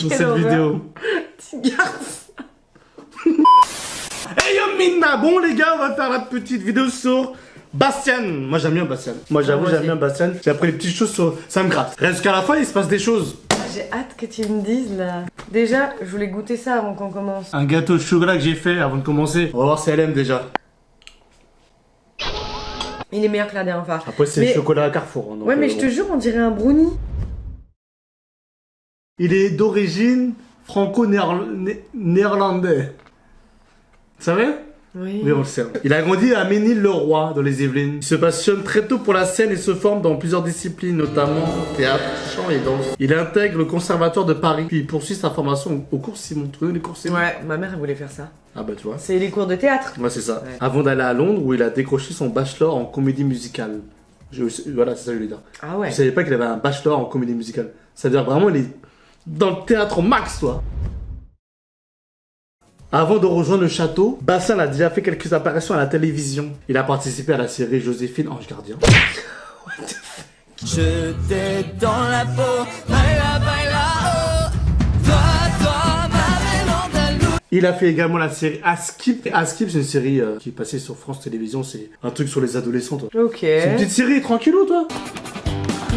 dans cette vidéo. Petit garçon. Hey yo Minna, bon les gars, on va faire la petite vidéo sur Bastien. Moi j'aime bien Bastien. Moi j'avoue j'aime bien Bastien. J'ai appris les petites choses sur... Ça me gratte. Reste qu'à la fin il se passe des choses. J'ai hâte que tu me dises là. Déjà, je voulais goûter ça avant qu'on commence. Un gâteau au chocolat que j'ai fait avant de commencer. On va voir si elle aime déjà. Il est meilleur que la dernière fois. Après c'est le chocolat à Carrefour. Hein, donc, ouais mais je te jure on dirait un brownie. Il est d'origine franco-néerlandais. Vous savez? Oui. Oui, on le sait. Il a grandi à Ménil-le-Roi, dans les Yvelines. Il se passionne très tôt pour la scène et se forme dans plusieurs disciplines, notamment théâtre, chant et danse. Il intègre le Conservatoire de Paris, puis il poursuit sa formation au cours Simon. Tu connais les cours Simon? Ouais, ma mère elle voulait faire ça. Ah bah tu vois. C'est les cours de théâtre. Ouais, c'est ça. Ouais. Avant d'aller à Londres, où il a décroché son bachelor en comédie musicale. Voilà, c'est ça que je voulais dire. Ah ouais. Je savais pas qu'il avait un bachelor en comédie musicale. Ça veut dire vraiment, il est dans le théâtre au max, toi. Avant de rejoindre le château, Bastien a déjà fait quelques apparitions à la télévision. Il a participé à la série Joséphine Ange Gardien. What the fuck. Je t'ai dans la peau, baila, baila, oh. Toi, ma Andalou. Il a fait également la série Askip. Askip, c'est une série qui est passée sur France Télévisions. C'est un truc sur les adolescents, toi. Ok. C'est une petite série, tranquillou, toi.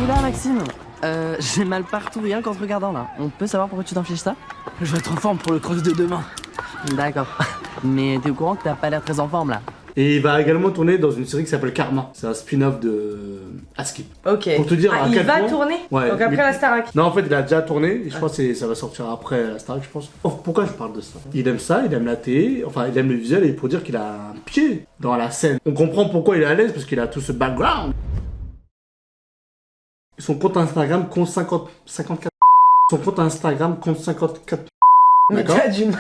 Oula, Maxime. J'ai mal partout, rien qu'en te regardant là. On peut savoir pourquoi tu t'infliges ça? Je vais être en forme pour le cross de demain. D'accord. Mais t'es au courant que t'as pas l'air très en forme là? Et il va également tourner dans une série qui s'appelle Karma. C'est un spin-off de Askip. Ok. Pour te dire à il quel va point... tourner. Ouais, Donc après mais- la Starac. Non, en fait, il a déjà tourné. Et je pense que ça va sortir après la Starac, je pense. Oh, pourquoi je parle de ça? Il aime ça, il aime la télé, enfin, il aime le visuel. Et pour dire qu'il a un pied dans la scène. On comprend pourquoi il est à l'aise, parce qu'il a tout ce background. Son compte Instagram compte 54... Son compte Instagram compte 54... Mais D'accord. t'as du mal.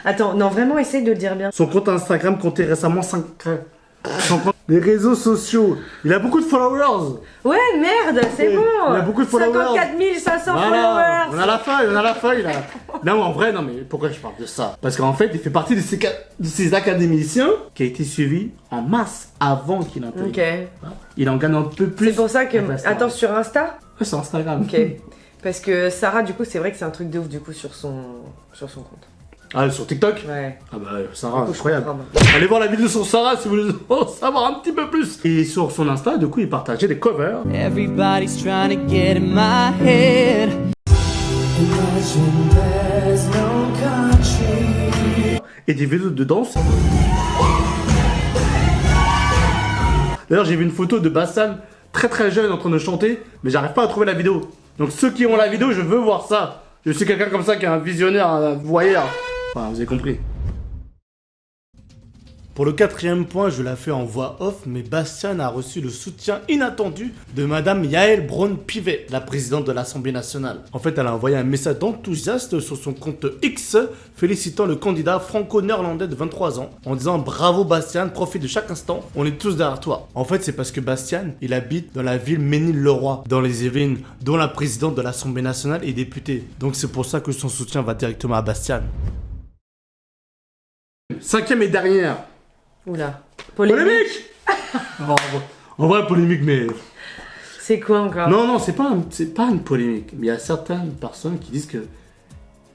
Attends, non vraiment essaye de le dire bien. Son compte Instagram comptait récemment 5... Les réseaux sociaux. Il a beaucoup de followers. Ouais merde, c'est Oui, bon. il a beaucoup de followers. 54 500 Voilà, followers. on a la feuille là. Non, en vrai, non, mais pourquoi je parle de ça? Parce qu'en fait, il fait partie de ces académiciens qui a été suivi en masse avant qu'il intègre. Ok. Il en gagne un peu plus. C'est pour ça que... avec la Star. Attends, sur Insta? Ouais, c'est Instagram. Ok. Parce que Sarah, du coup, c'est vrai que c'est un truc de ouf, du coup, sur son compte. Ah, sur TikTok? Ouais. Ah bah, Sarah, Du coup, je incroyable. comprends maintenant. Allez voir la vidéo sur Sarah si vous voulez en savoir un petit peu plus. Et sur son Insta, du coup, il partageait des covers. Everybody's trying to get in my head. Et des vidéos de danse. D'ailleurs, j'ai vu une photo de Bastien très très jeune en train de chanter, mais j'arrive pas à trouver la vidéo. Donc ceux qui ont la vidéo, je veux voir ça. Je suis quelqu'un comme ça qui est un visionnaire, un voyeur. Enfin, vous avez compris. Pour le quatrième point, je l'ai fait en voix off, mais Bastien a reçu le soutien inattendu de Madame Yael Braun-Pivet, la présidente de l'Assemblée nationale. En fait, elle a envoyé un message d'enthousiasme sur son compte X, félicitant le candidat franco-néerlandais de 23 ans, en disant « Bravo Bastien, profite de chaque instant, on est tous derrière toi ». En fait, c'est parce que Bastien, il habite dans la ville Ménil-le-Roi, dans les Yvelines, dont la présidente de l'Assemblée nationale est députée. Donc c'est pour ça que son soutien va directement à Bastien. Cinquième et dernière. Oula. Polémique. En vrai, polémique, mais... C'est quoi encore? Non, c'est pas une polémique. Mais il y a certaines personnes qui disent que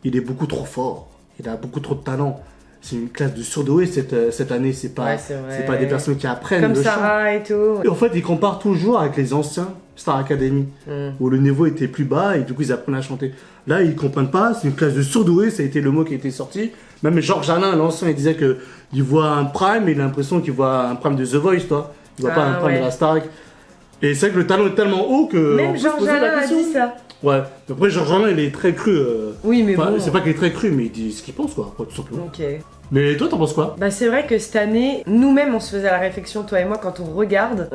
il est beaucoup trop fort. Il a beaucoup trop de talent. C'est une classe de surdoués cette année. C'est pas, Ouais, c'est vrai. c'est pas des personnes qui apprennent Comme le chant. Sarah et tout. Et en fait, ils comparent toujours avec les anciens Star Academy, où le niveau était plus bas et du coup, ils apprennent à chanter. Là, ils comprennent pas. C'est une classe de surdoués. Ça a été le mot qui a été sorti. Même Georges Alain, l'ancien, il disait que il voit un prime, et il a l'impression qu'il voit un prime de The Voice, toi. Il voit pas un prime de la Star. Et c'est vrai que le talent est tellement haut que. Même on peut se Georges poser la Alain a question. dit ça. Ouais. Après, Georges Alain, il est très cru. Oui, mais Enfin, bon. c'est pas qu'il est très cru, mais il dit ce qu'il pense, quoi, tout simplement. Ok. Mais toi, t'en penses quoi? Bah c'est vrai que cette année, nous-mêmes on se faisait la réflexion, toi et moi, quand on regarde,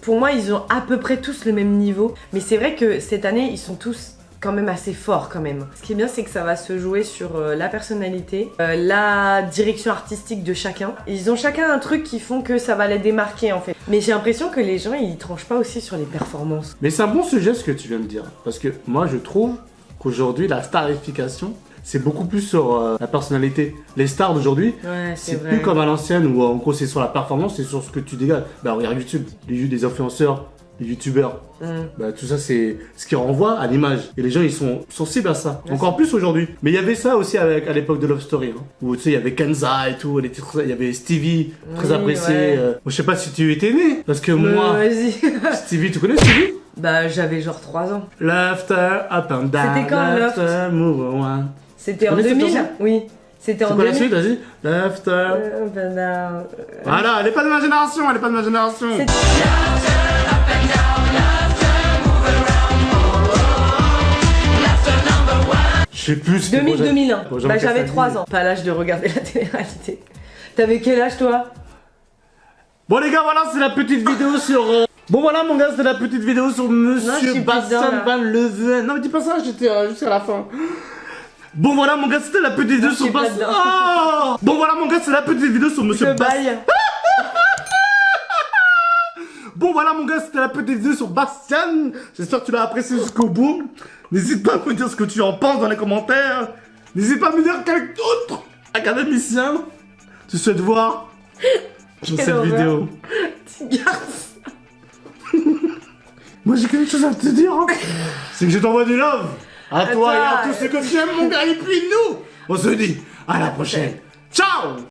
pour moi ils ont à peu près tous le même niveau, mais c'est vrai que cette année ils sont tous quand même assez forts quand même. Ce qui est bien c'est que ça va se jouer sur la personnalité, la direction artistique de chacun. Ils ont chacun un truc qui font que ça va les démarquer en fait. Mais j'ai l'impression que les gens ils tranchent pas aussi sur les performances. Mais c'est un bon sujet ce que tu viens de dire. Parce que moi, je trouve qu'aujourd'hui, la starification, c'est beaucoup plus sur la personnalité. Les stars d'aujourd'hui, Ouais, c'est vrai. plus comme à l'ancienne où en gros c'est sur la performance, c'est sur ce que tu dégages. Bah regarde YouTube, les des influenceurs les youtubeurs. Mm. Bah, tout ça, c'est ce qui renvoie à l'image. Et les gens, ils sont sensibles à ça. Ouais, Encore plus aujourd'hui. Mais il y avait ça aussi à l'époque de Love Story. Hein, où tu sais, il y avait Kenza et tout. Il y avait Stevie, très Oui, apprécié. ouais. Moi, je sais pas si tu étais né. Parce que moi, Vas-y. Stevie, tu connais Stevie? Bah, j'avais genre 3 ans. Laughter, up and down. C'était quand, Laughter, move on. C'était Tu en connais cette 2000? chanson Oui. C'était C'est en quoi la 2000. suite? Vas-y. Laughter. Voilà, elle est pas de ma génération, elle est pas de ma génération. C'est- Je sais plus. c'était quoi, 2000-2001. Bon, Bah, j'avais Castaldi. 3 ans. Pas l'âge de regarder la télé-réalité. T'avais quel âge, toi? Bon les gars, voilà, c'est la petite vidéo sur... Bon voilà mon gars, c'est la petite vidéo sur je Monsieur suis pas dedans, Bastien là. Van Leven. Non mais dis pas ça, j'étais jusqu'à la fin. Bon voilà mon gars, c'était la petite vidéo je sur suis pas Bastien... dedans. Oh Bon voilà mon gars, c'est la petite vidéo sur Monsieur Je Bastien... baille. Bon voilà mon gars, c'était la petite vidéo sur Bastien. J'espère que tu l'as apprécié jusqu'au bout. N'hésite pas à me dire ce que tu en penses dans les commentaires. N'hésite pas à me dire quel autre académicien tu souhaites voir dans cette horreur. vidéo. Petit garçon. Moi j'ai quelque chose à te dire, hein. C'est que je t'envoie du love à toi et à toi. tous ceux que tu aimes mon gars et puis nous on se dit à la prochaine. Ciao.